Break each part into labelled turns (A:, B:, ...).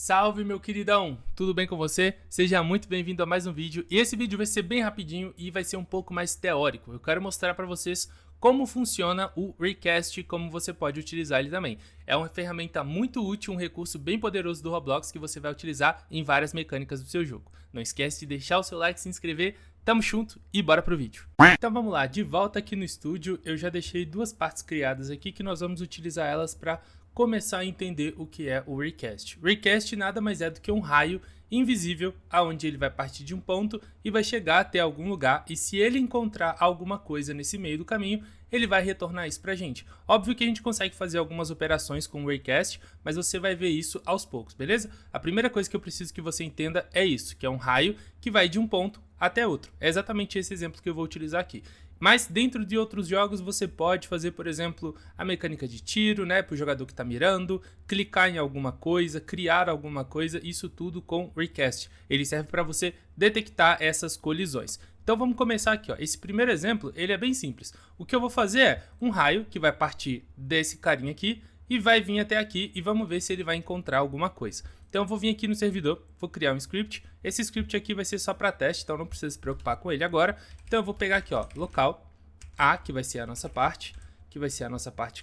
A: Salve, meu queridão! Tudo bem com você? Seja muito bem-vindo a mais um vídeo. E esse vídeo vai ser bem rapidinho e vai ser um pouco mais teórico. Eu quero mostrar para vocês como funciona o Recast e como você pode utilizar ele também. É uma ferramenta muito útil, um recurso bem poderoso do Roblox que você vai utilizar em várias mecânicas do seu jogo. Não esquece de deixar o seu like, se inscrever. Tamo junto e bora pro vídeo. Então vamos lá, de volta aqui no estúdio, eu já deixei duas partes criadas aqui que nós vamos utilizar elas para começar a entender o que é o Recast. Recast nada mais é do que um raio invisível, aonde ele vai partir de um ponto e vai chegar até algum lugar, e se ele encontrar alguma coisa nesse meio do caminho, ele vai retornar isso pra gente. Óbvio que a gente consegue fazer algumas operações com o Recast, mas você vai ver isso aos poucos, beleza? A primeira coisa que eu preciso que você entenda é isso, que é um raio que vai de um ponto até outro. É exatamente esse exemplo que eu vou utilizar aqui. Mas dentro de outros jogos você pode fazer, por exemplo, a mecânica de tiro, né, para o jogador que está mirando, clicar em alguma coisa, criar alguma coisa, isso tudo com Recast. Ele serve para você detectar essas colisões. Então vamos começar aqui, ó. Esse primeiro exemplo, ele é bem simples. O que eu vou fazer é um raio que vai partir desse carinha aqui e vai vir até aqui e vamos ver se ele vai encontrar alguma coisa. Então eu vou vir aqui no servidor, vou criar um script. Esse script aqui vai ser só para teste, então não precisa se preocupar com ele agora. Então eu vou pegar aqui, ó, local A, que vai ser a nossa parte,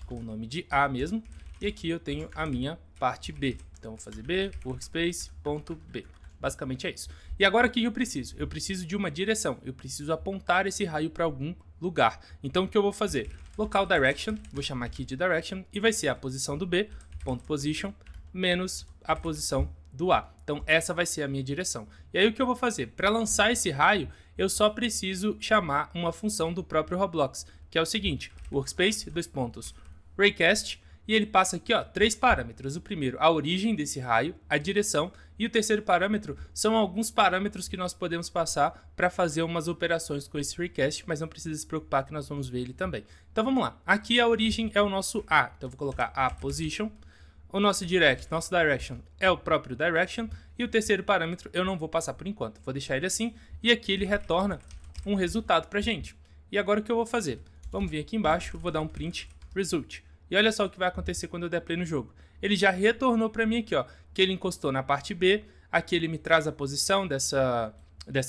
A: com o nome de A mesmo. E aqui eu tenho a minha parte B. Então eu vou fazer B, workspace.b. Basicamente é isso. E agora o que eu preciso? Eu preciso de uma direção, eu preciso apontar esse raio para algum lugar. Então o que eu vou fazer? Local direction, vou chamar aqui de direction, e vai ser a posição do B, ponto position, menos a posição do A. Então essa vai ser a minha direção. E aí o que eu vou fazer? Para lançar esse raio, eu só preciso chamar uma função do próprio Roblox, que é o seguinte, workspace, Raycast, e ele passa aqui, ó, três parâmetros. O primeiro, a origem desse raio, a direção, e o terceiro parâmetro são alguns parâmetros que nós podemos passar para fazer umas operações com esse Recast, mas não precisa se preocupar que nós vamos ver ele também. Então vamos lá. Aqui a origem é o nosso A, então eu vou colocar a position. O nosso direction é o próprio direction, e o terceiro parâmetro eu não vou passar por enquanto, vou deixar ele assim, e aqui ele retorna um resultado pra gente. E agora o que eu vou fazer? Vamos vir aqui embaixo, vou dar um print result. E olha só o que vai acontecer quando eu der play no jogo. Ele já retornou pra mim aqui, ó, que ele encostou na parte B, aqui ele me traz a posição dessa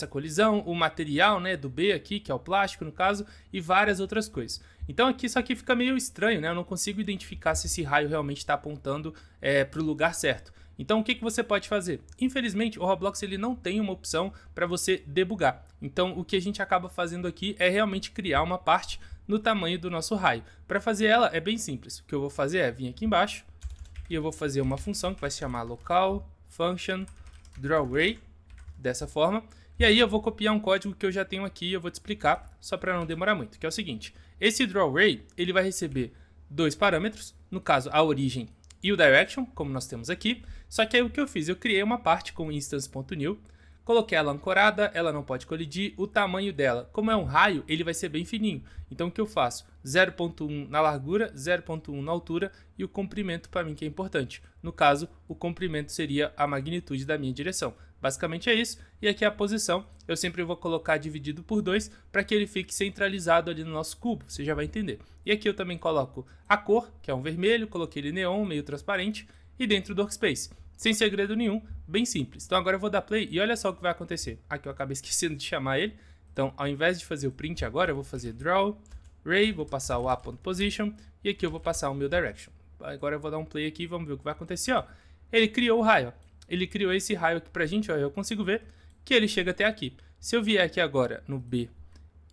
A: colisão, o material, né, do B aqui, que é o plástico no caso, e várias outras coisas. Então aqui isso aqui fica meio estranho, né? Eu não consigo identificar se esse raio realmente está apontando para o lugar certo. Então o que você pode fazer? Infelizmente o Roblox ele não tem uma opção para você debugar. Então o que a gente acaba fazendo aqui é realmente criar uma parte no tamanho do nosso raio. Para fazer ela é bem simples. O que eu vou fazer é vir aqui embaixo e eu vou fazer uma função que vai se chamar local function drawRay, dessa forma. E aí eu vou copiar um código que eu já tenho aqui e eu vou te explicar, só para não demorar muito, que é o seguinte. Esse drawRay, ele vai receber dois parâmetros, no caso a origem e o direction, como nós temos aqui. Só que aí o que eu fiz? Eu criei uma parte com instance.new, coloquei ela ancorada, ela não pode colidir, o tamanho dela, como é um raio, ele vai ser bem fininho. Então o que eu faço? 0.1 na largura, 0.1 na altura e o comprimento para mim que é importante. No caso, o comprimento seria a magnitude da minha direção. Basicamente é isso, e aqui a posição, eu sempre vou colocar dividido por 2 para que ele fique centralizado ali no nosso cubo, você já vai entender. E aqui eu também coloco a cor, que é um vermelho, coloquei ele neon, meio transparente, e dentro do workspace. Sem segredo nenhum, bem simples. Então agora eu vou dar play e olha só o que vai acontecer. Aqui eu acabei esquecendo de chamar ele, então ao invés de fazer o print agora, eu vou fazer draw, ray, vou passar o a.position, e aqui eu vou passar o meu direction. Agora eu vou dar um play aqui e vamos ver o que vai acontecer, ó. Ele criou o raio, ó. Ele criou esse raio aqui pra gente, ó, eu consigo ver que ele chega até aqui. Se eu vier aqui agora no B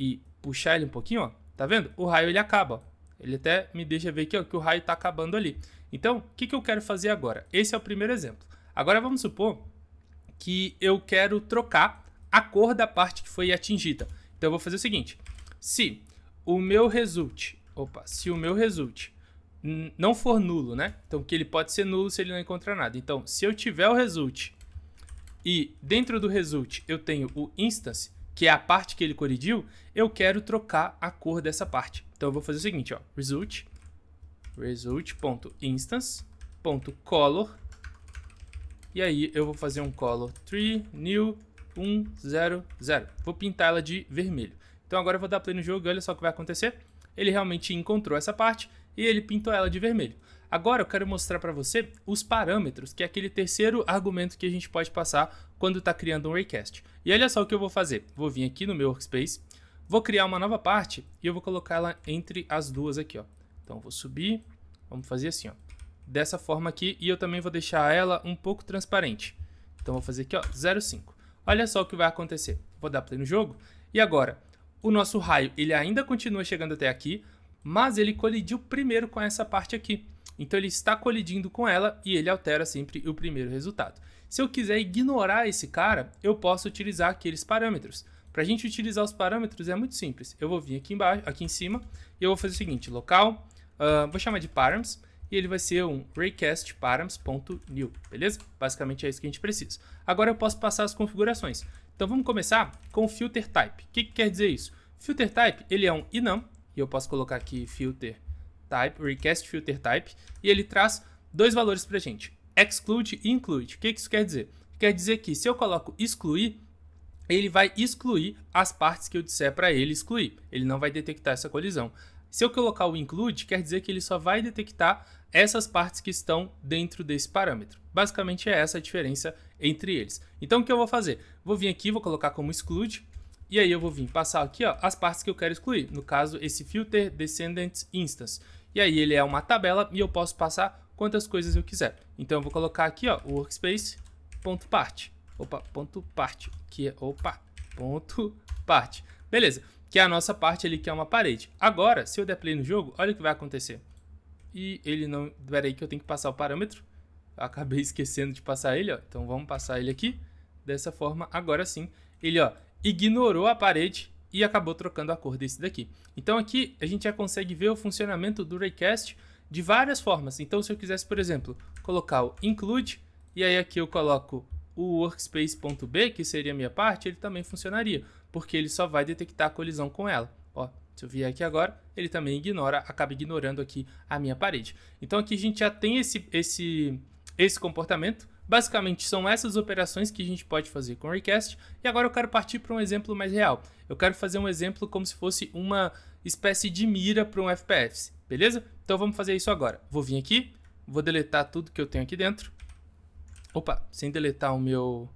A: e puxar ele um pouquinho, ó, tá vendo? O raio ele acaba, ó. Ele até me deixa ver aqui, ó, que o raio tá acabando ali. Então, o que eu quero fazer agora? Esse é o primeiro exemplo. Agora vamos supor que eu quero trocar a cor da parte que foi atingida. Então eu vou fazer o seguinte, se o meu result não for nulo, né? Então que ele pode ser nulo se ele não encontrar nada. Então, se eu tiver o result e dentro do result eu tenho o instance, que é a parte que ele colidiu, eu quero trocar a cor dessa parte. Então eu vou fazer o seguinte, ó, result.instance.color, e aí eu vou fazer um color 3 new 100. Vou pintar ela de vermelho. Então agora eu vou dar play no jogo e olha só o que vai acontecer. Ele realmente encontrou essa parte e ele pintou ela de vermelho. Agora eu quero mostrar para você os parâmetros, que é aquele terceiro argumento que a gente pode passar quando está criando um raycast. E olha só o que eu vou fazer. Vou vir aqui no meu workspace, vou criar uma nova parte e eu vou colocar ela entre as duas aqui, ó. Então eu vou subir, vamos fazer assim, ó, dessa forma aqui, e eu também vou deixar ela um pouco transparente. Então eu vou fazer aqui, ó, 0,5. Olha só o que vai acontecer. Vou dar play no jogo e agora o nosso raio ele ainda continua chegando até aqui, mas ele colidiu primeiro com essa parte aqui. Então ele está colidindo com ela e ele altera sempre o primeiro resultado. Se eu quiser ignorar esse cara, eu posso utilizar aqueles parâmetros. Para a gente utilizar os parâmetros é muito simples. Eu vou vir aqui embaixo, aqui em cima, e eu vou fazer o seguinte: local, vou chamar de params, e ele vai ser um raycast params.new, beleza? Basicamente é isso que a gente precisa. Agora eu posso passar as configurações. Então vamos começar com o filter type. O que quer dizer isso? Filter type, ele é um enum, e eu posso colocar aqui filter type, raycast filter type, e ele traz dois valores pra gente, exclude e include. O que isso quer dizer? Quer dizer que se eu coloco excluir, ele vai excluir as partes que eu disser para ele excluir. Ele não vai detectar essa colisão. Se eu colocar o include, quer dizer que ele só vai detectar essas partes que estão dentro desse parâmetro. Basicamente é essa a diferença entre eles. Então o que eu vou fazer? Vou vir aqui, vou colocar como exclude, e aí eu vou vir passar aqui, ó, as partes que eu quero excluir. No caso, esse filter descendants instance. E aí ele é uma tabela e eu posso passar quantas coisas eu quiser. Então eu vou colocar aqui, ó, workspace.part. Opa, ponto parte, que é, ponto parte. Beleza, que é a nossa parte ali, que é uma parede. Agora, se eu der play no jogo, olha o que vai acontecer. E ele não... Espera aí que eu tenho que passar o parâmetro. Eu acabei esquecendo de passar ele, ó. Então vamos passar ele aqui. Dessa forma, agora sim, ele, ó, ignorou a parede e acabou trocando a cor desse daqui. Então aqui a gente já consegue ver o funcionamento do raycast de várias formas. Então se eu quisesse, por exemplo, colocar o include, e aí aqui eu coloco o workspace.b, que seria a minha parte, ele também funcionaria, porque ele só vai detectar a colisão com ela. Ó, se eu vier aqui agora, ele também ignora, acaba ignorando aqui a minha parede. Então aqui a gente já tem esse comportamento. Basicamente são essas operações que a gente pode fazer com o raycast. E agora eu quero partir para um exemplo mais real. Eu quero fazer um exemplo como se fosse uma espécie de mira para um FPS, beleza? Então vamos fazer isso agora. Vou vir aqui, vou deletar tudo que eu tenho aqui dentro. Opa, sem deletar o meu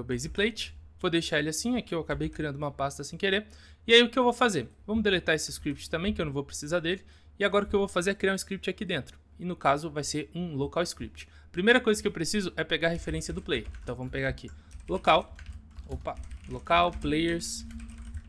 A: base plate. Vou deixar ele assim, aqui eu acabei criando uma pasta sem querer. E aí o que eu vou fazer? Vamos deletar esse script também, que eu não vou precisar dele. E agora o que eu vou fazer é criar um script aqui dentro. E no caso vai ser um local script. Primeira coisa que eu preciso é pegar a referência do player. Então vamos pegar aqui, local players,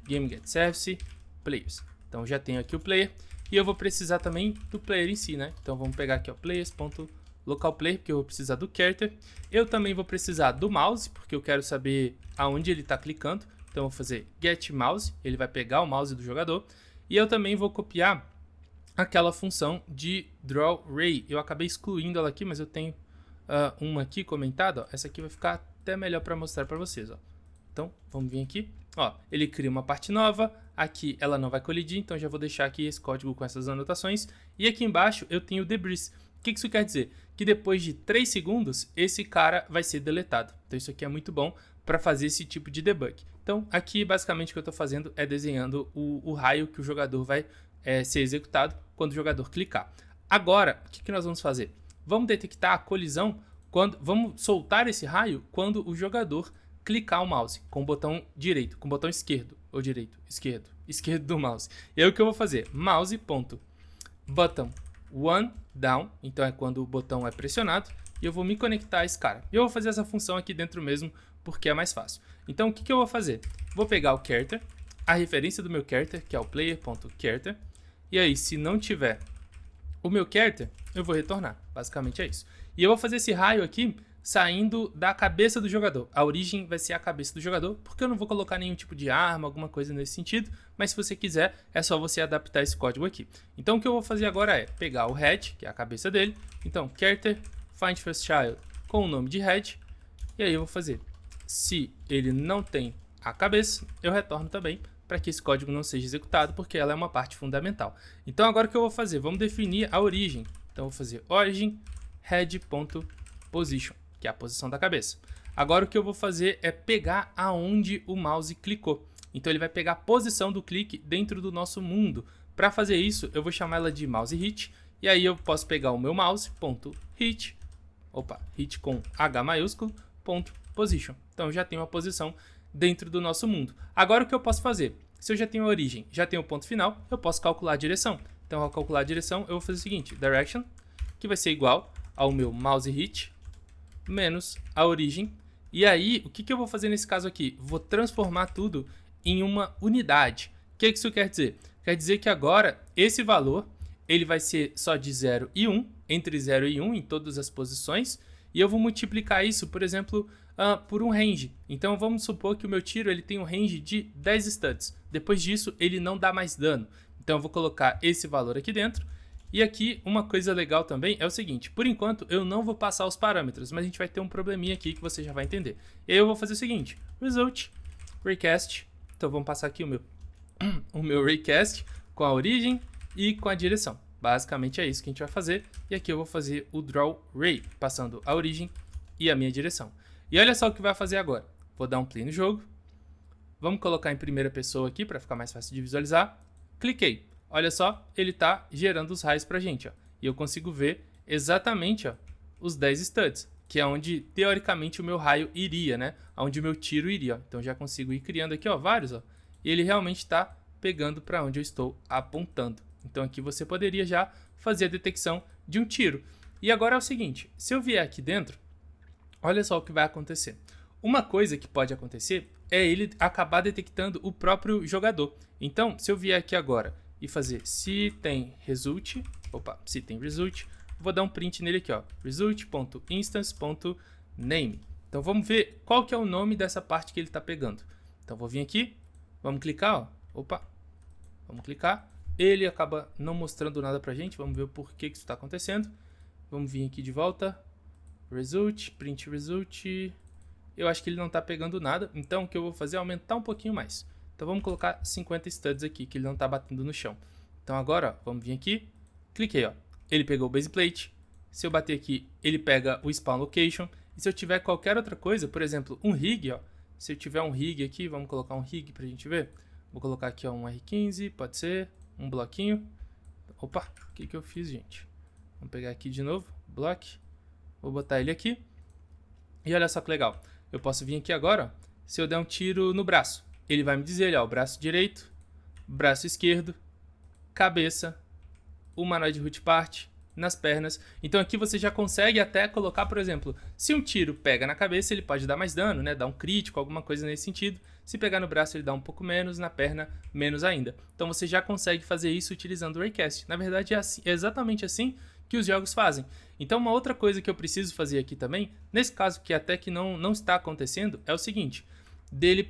A: game get service, players. Então já tenho aqui o player. E eu vou precisar também do player em si, né? Então vamos pegar aqui, ó, players.local player, porque eu vou precisar do character. Eu também vou precisar do mouse, porque eu quero saber aonde ele está clicando. Então eu vou fazer get mouse, ele vai pegar o mouse do jogador. E eu também vou copiar aquela função de draw ray. Eu acabei excluindo ela aqui, mas eu tenho uma aqui comentada. Ó. Essa aqui vai ficar até melhor para mostrar para vocês. Ó. Então vamos vir aqui. Ó, ele cria uma parte nova. Aqui ela não vai colidir, então já vou deixar aqui esse código com essas anotações. E aqui embaixo eu tenho o debris. O que isso quer dizer? Que depois de 3 segundos, esse cara vai ser deletado. Então isso aqui é muito bom para fazer esse tipo de debug. Então aqui basicamente o que eu estou fazendo é desenhando o raio que o jogador vai ser executado quando o jogador clicar. Agora, o que nós vamos fazer? Vamos detectar a colisão, vamos soltar esse raio quando o jogador clicar o mouse com o botão direito, com o botão esquerdo, ou direito, esquerdo do mouse. E aí o que eu vou fazer? Mouse.button one down, então é quando o botão é pressionado, e eu vou me conectar a esse cara. E eu vou fazer essa função aqui dentro mesmo, porque é mais fácil. Então o que eu vou fazer? Vou pegar o character, a referência do meu character, que é o player.character, e aí se não tiver o meu character, eu vou retornar. Basicamente é isso. E eu vou fazer esse raio aqui saindo da cabeça do jogador. A origem vai ser a cabeça do jogador, porque eu não vou colocar nenhum tipo de arma, alguma coisa nesse sentido, mas se você quiser, é só você adaptar esse código aqui. Então o que eu vou fazer agora é pegar o head, que é a cabeça dele, então character find first child com o nome de head, e aí eu vou fazer, se ele não tem a cabeça, eu retorno também, para que esse código não seja executado, porque ela é uma parte fundamental. Então agora o que eu vou fazer? Vamos definir a origem. Então eu vou fazer origin head.position, que é a posição da cabeça. Agora o que eu vou fazer é pegar aonde o mouse clicou. Então ele vai pegar a posição do clique dentro do nosso mundo. Para fazer isso, eu vou chamar ela de mouse hit, E aí eu posso pegar o meu mouse, ponto hit, hit com H maiúsculo, ponto position. Então eu já tenho uma posição dentro do nosso mundo. Agora o que eu posso fazer? Se eu já tenho a origem, já tenho o ponto final, eu posso calcular a direção. Então ao calcular a direção, eu vou fazer o seguinte, direction, que vai ser igual ao meu mouse hit, menos a origem. E aí, o que eu vou fazer nesse caso aqui? Vou transformar tudo em uma unidade. O que isso quer dizer? Quer dizer que agora, esse valor, ele vai ser só de 0 e 1, entre 0 e 1 em todas as posições, e eu vou multiplicar isso, por exemplo, por um range. Então vamos supor que o meu tiro ele tem um range de 10 studs. Depois disso, ele não dá mais dano. Então eu vou colocar esse valor aqui dentro. E aqui uma coisa legal também é o seguinte, por enquanto eu não vou passar os parâmetros, mas a gente vai ter um probleminha aqui que você já vai entender. E aí eu vou fazer o seguinte, result, recast, então vamos passar aqui o meu recast com a origem e com a direção. Basicamente é isso que a gente vai fazer. E aqui eu vou fazer o draw ray, passando a origem e a minha direção. E olha só o que vai fazer agora. Vou dar um play no jogo. Vamos colocar em primeira pessoa aqui para ficar mais fácil de visualizar. Cliquei. Olha só, ele está gerando os raios pra gente, ó. E eu consigo ver exatamente, ó, os 10 studs, que é onde teoricamente o meu raio iria, né? Onde o meu tiro iria, ó. Então já consigo ir criando aqui, ó, vários, ó. E ele realmente está pegando para onde eu estou apontando. Então aqui você poderia já fazer a detecção de um tiro. E agora é o seguinte, se eu vier aqui dentro, olha só o que vai acontecer. Uma coisa que pode acontecer é ele acabar detectando o próprio jogador. Então, se eu vier aqui agora e fazer se tem result, vou dar um print nele aqui, ó, result.instance.name. Então vamos ver qual que é o nome dessa parte que ele está pegando. Então vou vir aqui, vamos clicar, ó, vamos clicar, ele acaba não mostrando nada pra gente, vamos ver o porquê que isso está acontecendo. Vamos vir aqui de volta, result, print result, eu acho que ele não está pegando nada, então o que eu vou fazer é aumentar um pouquinho mais. Então vamos colocar 50 studs aqui, que ele não está batendo no chão. Então agora, ó, vamos vir aqui, cliquei, ó, ele pegou o base plate. Se eu bater aqui, ele pega o spawn location. E se eu tiver qualquer outra coisa, por exemplo, um rig, ó, se eu tiver um rig aqui, vamos colocar um rig pra gente ver. Vou colocar aqui, ó, um R15, pode ser, um bloquinho. Opa, o que eu fiz, gente? Vamos pegar aqui de novo, block. Vou botar ele aqui. E olha só que legal. Eu posso vir aqui agora, ó, se eu der um tiro no braço. Ele vai me dizer, ó, o braço direito, braço esquerdo, cabeça, humanoide root part, nas pernas. Então aqui você já consegue até colocar, por exemplo, se um tiro pega na cabeça, ele pode dar mais dano, né? Dar um crítico, alguma coisa nesse sentido. Se pegar no braço, ele dá um pouco menos, na perna, menos ainda. Então você já consegue fazer isso utilizando o Raycast. Na verdade, é exatamente assim que os jogos fazem. Então uma outra coisa que eu preciso fazer aqui também, nesse caso que até que não está acontecendo, é o seguinte, dele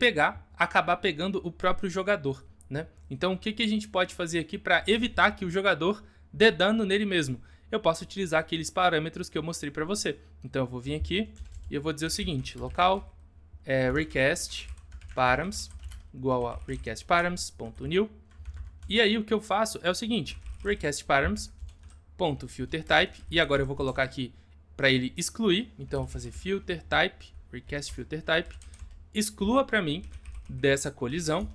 A: acabar pegando o próprio jogador, né? Então o que a gente pode fazer aqui para evitar que o jogador dê dano nele mesmo? Eu posso utilizar aqueles parâmetros que eu mostrei para você. Então eu vou vir aqui e eu vou dizer o seguinte, local recast params igual a recast params.new. E aí o que eu faço é o seguinte, recast params.filter type, e agora eu vou colocar aqui para ele excluir. Então eu vou fazer filter type, recast filter type, exclua para mim dessa colisão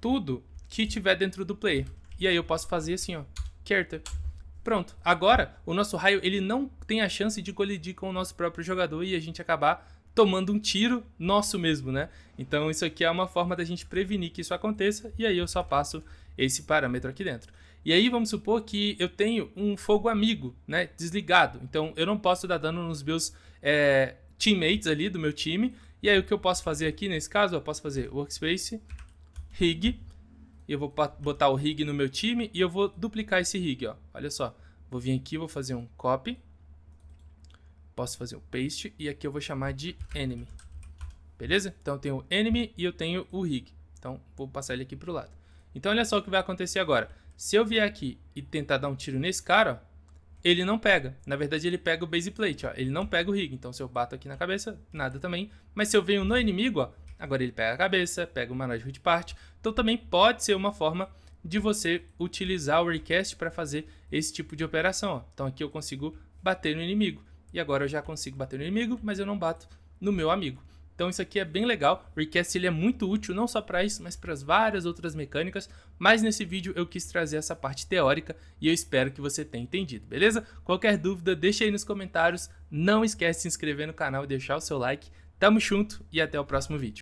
A: tudo que tiver dentro do player. E aí eu posso fazer assim, ó, character. Pronto. Agora, o nosso raio ele não tem a chance de colidir com o nosso próprio jogador e a gente acabar tomando um tiro nosso mesmo, né? Então isso aqui é uma forma da gente prevenir que isso aconteça, e aí eu só passo esse parâmetro aqui dentro. E aí vamos supor que eu tenho um fogo amigo, né, desligado. Então eu não posso dar dano nos meus teammates ali do meu time. E aí o que eu posso fazer aqui nesse caso, eu posso fazer workspace, rig, e eu vou botar o rig no meu time e eu vou duplicar esse rig, ó. Olha só, vou vir aqui, vou fazer um copy, posso fazer um paste e aqui eu vou chamar de enemy, beleza? Então eu tenho o enemy e eu tenho o rig, então vou passar ele aqui pro lado. Então olha só o que vai acontecer agora, se eu vier aqui e tentar dar um tiro nesse cara, ó, ele não pega, na verdade ele pega o base plate, ó, ele não pega o rig, então se eu bato aqui na cabeça, nada também, mas se eu venho no inimigo, ó, agora ele pega a cabeça, pega o humanoid root part, então também pode ser uma forma de você utilizar o Raycast para fazer esse tipo de operação, ó. Então aqui eu consigo bater no inimigo, e agora eu já consigo bater no inimigo, mas eu não bato no meu amigo. Então isso aqui é bem legal, o Recast ele é muito útil não só para isso, mas para várias outras mecânicas, mas nesse vídeo eu quis trazer essa parte teórica e eu espero que você tenha entendido, beleza? Qualquer dúvida deixa aí nos comentários, não esquece de se inscrever no canal e deixar o seu like, tamo junto e até o próximo vídeo.